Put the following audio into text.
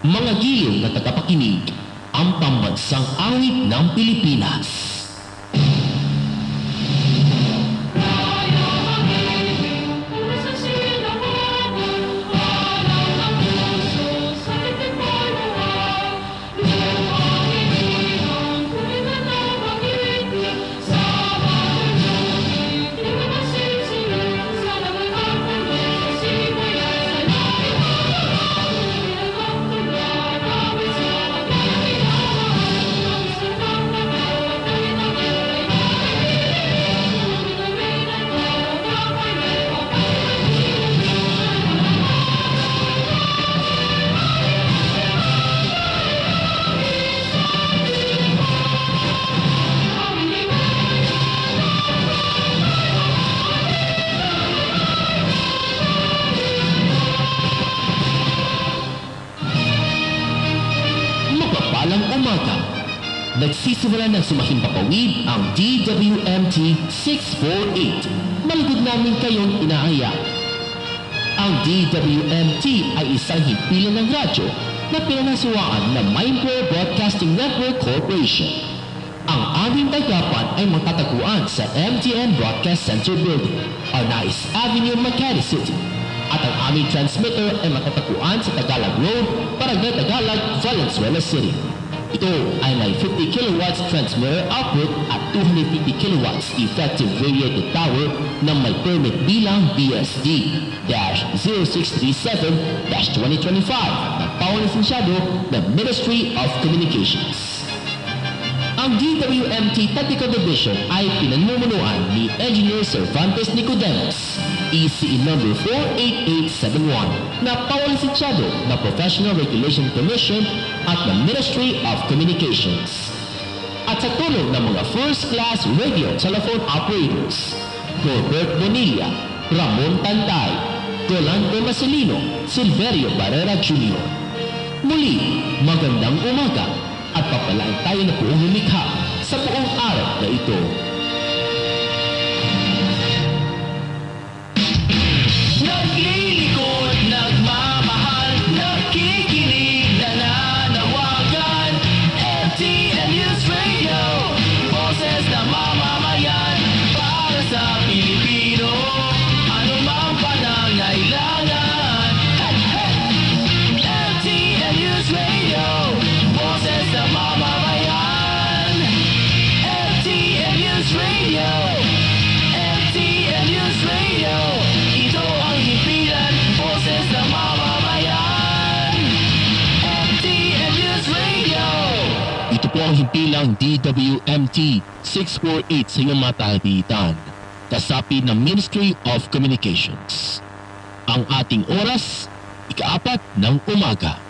Mga giliw na tagapakinig, ang pambansang awit ng Pilipinas. Nagsisimula ng sumahimpapawid ang DWMT 648. Malugod namin kayong inaaya. Ang DWMT ay isang himpilan ng radyo na pinanasuhaan ng Mindware Broadcasting Network Corporation. Ang aming tanggapan ay matatagpuan sa MTN Broadcast Center Building, Arnaiz Avenue, Makati City. At ang aming transmitter ay matatagpuan sa Tagalog Road, Barangay Tagalog, Valenzuela City. Ito ay may 50 kilowatts transmitter output at 250 kilowatts effective radiated tower na may permit bilang BSD-0637-2025 na pawalisensyado ng Ministry of Communications. Ang DWMT Technical Division ay pinanmumunuan ni Engineer Cervantes Nicodemus, ECE number 48871 na pawalisensyado ng Professional Regulation Commission at ng Ministry of Communications. At sa tulong ng mga first-class radio telephone operators, Robert Bonilla, Ramon Tantay, Rolando Marcelino, Silverio Barrera Jr. Muli, magandang umaga at papalaan tayo na buong lumikha sa buong araw na ito. Naglilikod, nagmamahal, nakikinig, nananawagan. MTN News Radio, boses ng mamamayan, para sa Pilipino, anumang pangangailangan. MTN News Radio, boses ng mamamayan. MTN News Radio, MTN News Radio. Ito po ang himpilang DWMT 648 sa inyong matahalitan, kasapi ng Ministry of Communications. Ang ating oras, ika-4 ng umaga.